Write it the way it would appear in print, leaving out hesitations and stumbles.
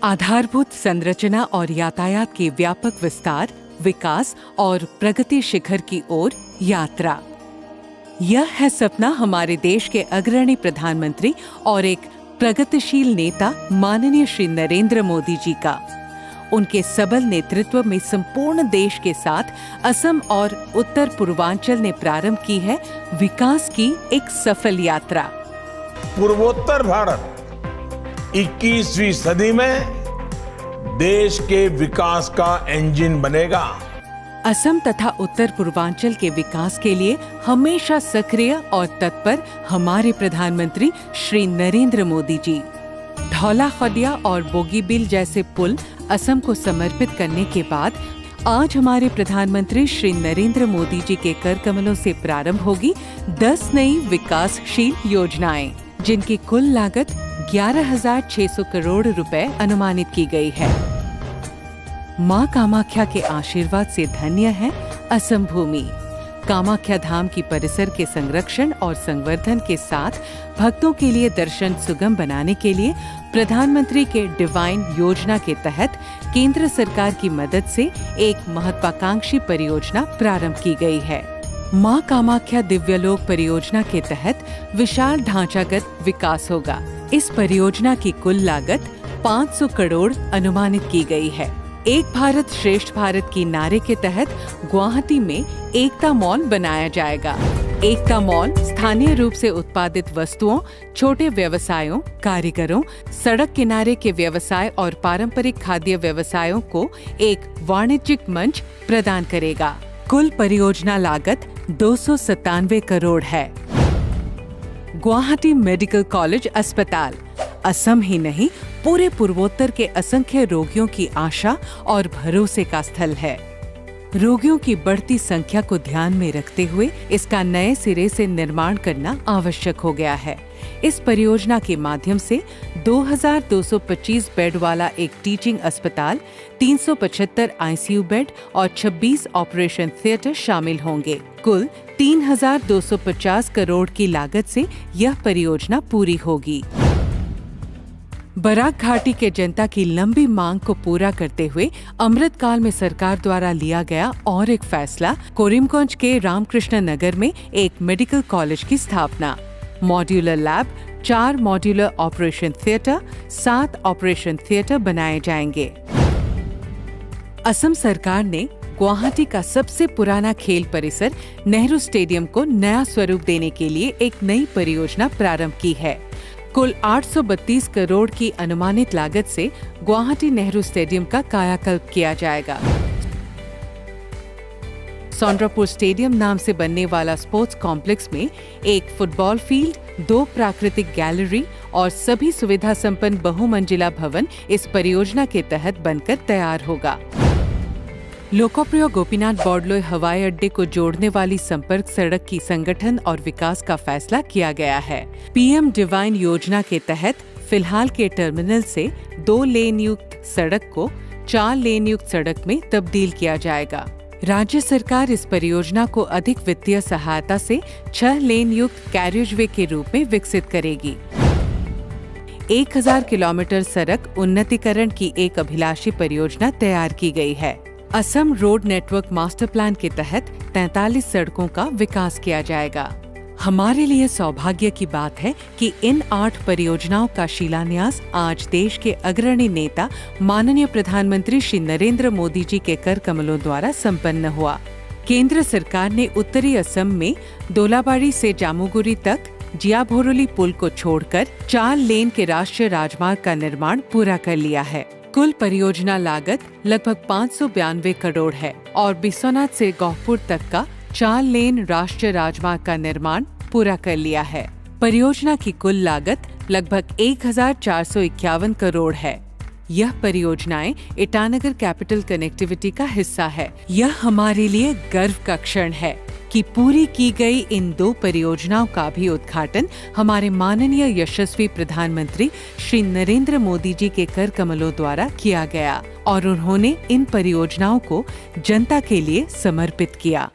आधारभूत संरचना और यातायात के व्यापक विस्तार, विकास और प्रगति शिखर की ओर यात्रा। यह है सपना हमारे देश के अग्रणी प्रधानमंत्री और एक प्रगतिशील नेता माननीय श्री नरेंद्र मोदी जी का। उनके सबल नेतृत्व में संपूर्ण देश के साथ असम और उत्तर पूर्वांचल ने प्रारंभ की है विकास की एक सफल यात्रा। पूर्वोत्तर भारत 21वीं सदी में देश के विकास का इंजन बनेगा। असम तथा उत्तर पूर्वांचल के विकास के लिए हमेशा सक्रिय और तत्पर हमारे प्रधानमंत्री श्री नरेंद्र मोदी जी। धौला खदिया और बोगीबील जैसे पुल असम को समर्पित करने के बाद आज हमारे प्रधानमंत्री श्री नरेंद्र मोदी जी के कर कमलों से प्रारंभ होगी 10 नई विकासशील योजनाएं, जिनकी कुल लागत 11,600 करोड़ रुपए अनुमानित की गई है। मां कामाख्या के आशीर्वाद से धन्य है असम भूमि। कामाख्या धाम की परिसर के संरक्षण और संवर्धन के साथ भक्तों के लिए दर्शन सुगम बनाने के लिए प्रधानमंत्री के डिवाइन योजना के तहत केंद्र सरकार की मदद से एक महत्वाकांक्षी परियोजना प्रारंभ की गई है। मां कामाख्या दिव्यलोक परियोजना के तहत विशाल ढांचागत विकास होगा। इस परियोजना की कुल लागत 500 करोड़ अनुमानित की गई है। एक भारत श्रेष्ठ भारत की नारे के तहत गुवाहाटी में एकता मॉल बनाया जाएगा। एकता मॉल स्थानीय रूप से उत्पादित वस्तुओं, छोटे व्यवसायों, कारीगरों, सड़क किनारे के व्यवसाय और पारंपरिक खाद्य व्यवसायों को एक वाणिज्यिक मंच प्रदान करेगा। कुल परियोजना लागत 297 करोड़ है। गुवाहाटी मेडिकल कॉलेज अस्पताल असम ही नहीं पूरे पूर्वोत्तर के असंख्य रोगियों की आशा और भरोसे का स्थल है। रोगियों की बढ़ती संख्या को ध्यान में रखते हुए इसका नए सिरे से निर्माण करना आवश्यक हो गया है। इस परियोजना के माध्यम से 2,225 बेड वाला एक टीचिंग अस्पताल, 375 आईसीयू बेड और 26 ऑपरेशन थिएटर शामिल होंगे। कुल 3,250 करोड़ की लागत से यह परियोजना पूरी होगी। बराक घाटी के जनता की लंबी मांग को पूरा करते हुए अमृतकाल में सरकार द्वारा लिया गया और एक फैसला, कोरिमगंज के रामकृष्ण नगर में एक मेडिकल कॉलेज की स्थापना। Modular lab, 4 modular operation theatre, 7 operation theatre बनाए जाएंगे। असम सरकार ने गुवाहाटी का सबसे पुराना खेल परिसर नेहरू स्टेडियम को नया स्वरूप देने के लिए एक नई परियोजना प्रारंभ की है। कुल 832 करोड़ की अनुमानित लागत से गुवाहाटी नेहरू स्टेडियम का कायाकल्प किया जाएगा। सौंड्रापुर स्टेडियम नाम से बनने वाला स्पोर्ट्स कॉम्प्लेक्स में एक फुटबॉल फील्ड, 2 प्राकृतिक गैलरी और सभी सुविधा संपन्न बहुमंजिला भवन इस परियोजना के तहत बनकर तैयार होगा। लोकप्रिय गोपीनाथ बॉर्डलोई हवाई अड्डे को जोड़ने वाली संपर्क सड़क की संगठन और विकास का फैसला किया गया है। पीएम डिवाइन योजना के तहत फिलहाल के टर्मिनल से 2 लेन युक्त सड़क को 4 लेन युक्त सड़क में तब्दील किया जाएगा। राज्य सरकार इस परियोजना को अधिक वित्तीय सहायता से 6 लेन युक्त कैरियजवे के रूप में विकसित करेगी। 1000 किलोमीटर सड़क उन्नतीकरण की एक अभिलाषी परियोजना तैयार की गई है। Assam road network master plan के तहत 43 सड़कों का विकास किया जाएगा। हमारे लिए सौभाग्य की बात है कि इन 8 परियोजनाओं का शिलान्यास आज देश के अग्रणी नेता माननीय प्रधानमंत्री श्री नरेंद्र मोदी जी के कर कमलों द्वारा संपन्न हुआ। केंद्र सरकार ने उत्तरी असम में दोलाबाड़ी से जामुगुरी तक जियाभोरोली पुल को छोड़कर 4 लेन के राष्ट्रीय राजमार्ग का निर्माण पूरा कर लिया है। कुल परियोजना लागत लगभग 592 करोड़ है और बिस्वनाथ से गौहपुर तक का 4 लेन राष्ट्रीय राजमार्ग का निर्माण पूरा कर लिया है। परियोजना की कुल लागत लगभग 1,451 करोड़ है। यह परियोजनाएं ईटानगर कैपिटल कनेक्टिविटी का हिस्सा है। यह हमारे लिए गर्व का क्षण है कि पूरी की गई इन 2 परियोजनाओं का भी उद्घाटन हमारे माननीय यशस्वी प्रधानमंत्री श्री नरेंद्र मोदी जी के कर कमलों द्वारा किया गया और उन्होंने इन परियोजनाओं को जनता के लिए समर्पित किया।